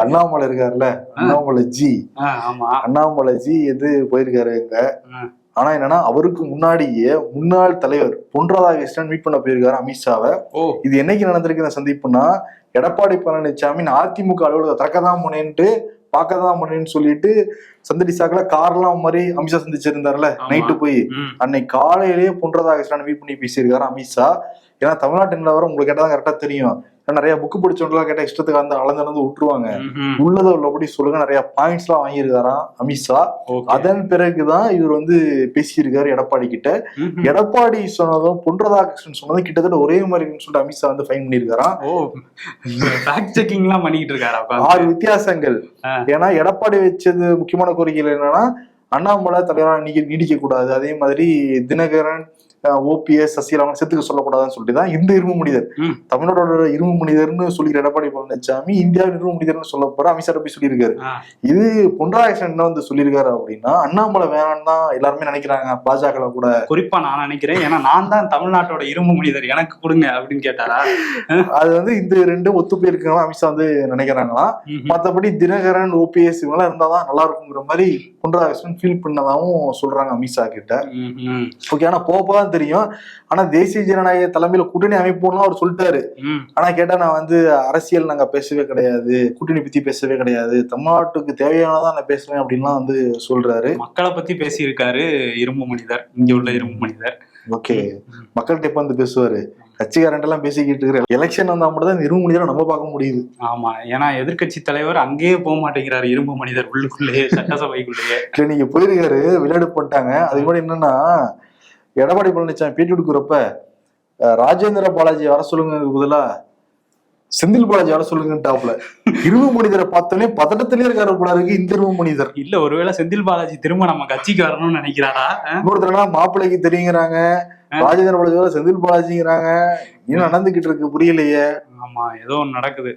அண்ணாமலை இருக்காருல்ல, Annamalai G. Annamalai G எது போயிருக்காரு இங்க. ஆனா என்னன்னா, அவருக்கு முன்னாடியே முன்னாள் தலைவர் பொன் ராதாகிருஷ்ணன் மீட் பண்ண போயிருக்காரு அமித்ஷாவை. இது என்னைக்கு நடந்திருக்கு இந்த சந்திப்புனா, எடப்பாடி பழனிசாமி அதிமுக அலுவலகத்தை திறக்கதான் முன்னேன்ட்டு பார்க்கதான் முன்னேன்னு சொல்லிட்டு சந்தடி சாக்குல கார்லாம் மாதிரி அமித்ஷா சந்திச்சிருந்தாருல நைட்டு போய், அன்னைக்கு காலையிலேயே பொன் ராதாகிருஷ்ணன் மீட் பண்ணி பேசியிருக்காரு அமித்ஷா. ஏன்னா தமிழ்நாட்டு நிலவரம் உங்களுக்கு கேட்டதான் கரெக்டா தெரியும். நிறைய புக்கு பிடிச்சவங்களா கேட்டா இஷ்டத்துக்கு அந்த அளந்து விட்டுருவாங்க. உள்ளதை உள்ளபடி சொல்லுங்க, நிறைய பாயிண்ட்ஸ் எல்லாம் வாங்கியிருக்காராம் அமித்ஷா. அதன் பிறகுதான் இவர் பேசியிருக்காரு எடப்பாடி கிட்ட. எடப்பாடி சொன்னதும் பொன் ராதாகிருஷ்ணன் சொன்னதும் கிட்டத்தட்ட ஒரே மாதிரி சொல்லிட்டு அமித்ஷா ஃபைன் பண்ணியிருக்காராம். 6 வித்தியாசங்கள். ஏன்னா எடப்பாடி வச்சது முக்கியமான கோரிக்கைகள் என்னன்னா, அண்ணாமலை தலைவராக நீடிக்க கூடாது, அதே மாதிரி தினகரன் ஓபிஎஸ் சசிகலா செத்துக்க சொல்லக்கூடாதுன்னு சொல்லிட்டுதான் இந்த இரும்பு மனிதர், தமிழ்நாடோட இரும்பு மனிதர்னு சொல்லிக்கிற எடப்பாடி பழனிசாமி இந்தியாவின் இரும்பு மனிதர்னு சொல்ல போற அமித்ஷா போய் சொல்லியிருக்காரு. இது பொன் ராதாகிருஷ்ணன் என்ன சொல்லியிருக்காரு அப்படின்னா, அண்ணாமலை வேணான்னு தான் எல்லாருமே நினைக்கிறாங்க பாஜக கூட. குறிப்பா நான் நினைக்கிறேன், ஏன்னா நான் தான் தமிழ்நாட்டோட இரும்பு மனிதர், எனக்கு கொடுங்க அப்படின்னு கேட்டாரா. அது இந்த ரெண்டும் ஒத்து போயிருக்கா அமித்ஷா நினைக்கிறாங்களாம். மற்றபடி தினகரன் ஓபிஎஸ் இவங்கெல்லாம் இருந்தாதான் நல்லா இருக்குங்கிற மாதிரி பொன் ராதாகிருஷ்ணன் ஃபீல் பண்ணதாவும் சொல்றாங்க அமித்ஷா கிட்ட. ஓகே, ஆனா போகதான் தெரியும். ஆனா தேசிய ஜனநாயக தலைமையில கூட்டணி அமைப்போம்லாம் அவர் சொல்லிட்டாரு. ஆனா கேட்டா நான் அரசியல் நாங்க பேசவே கிடையாது, கூட்டணி பத்தி பேசவே கிடையாது, தமிழ்நாட்டுக்கு தேவையானதான் நான் பேசுறேன் அப்படின்லாம் சொல்றாரு. மக்களை பத்தி பேசியிருக்காரு இரும்பு மனிதர், இங்க உள்ள இரும்பு மனிதர். ஓகே, மக்கள்கிட்ட எப்ப பேசுவாரு, கட்சிக்காரன் எல்லாம் பேசிக்கிட்டு இருக்கிற எலெக்ஷன் வந்தா மட்டும் தான் இரும்பு மனிதரை நம்ம பார்க்க முடியுது. ஆமா, ஏன்னா எதிர்கட்சி தலைவர் அங்கேயே போக மாட்டேங்கிறாரு, இரும்பு மனிதர் உள்ளுக்குள்ளேயே சட்டசபைக்குள்ளேயே. நீங்க போயிருக்காரு, விளையாடு பண்ணிட்டாங்க. அது கூட என்னன்னா, எடப்பாடி பழனிசாமி பேட்டி கொடுக்குறப்ப ராஜேந்திர பாலாஜி வர சொல்லுங்க பதிலா செந்தில் பாலாஜி வர சொல்லுங்கட்டாப்ல. இரும்பு மனிதரை பார்த்தோன்னே பதட்டத்திலே இருக்காரு போல இருக்கு இந்த இரும்பு மனிதர். இல்ல, ஒருவேளை செந்தில் பாலாஜி திரும்ப நம்ம கட்சிக்கு வரணும்னு நினைக்கிறாரா? இன்னொருத்தரா மாப்பிள்ளைக்கு தெரியுங்கிறாங்க, ராஜேந்திர பாலாஜி செந்தில் பாலாஜிங்கிறாங்க. இன்னும் நடந்துகிட்டு இருக்கு, புரியலையே. ஆமா, ஏதோ ஒண்ணு நடக்குது.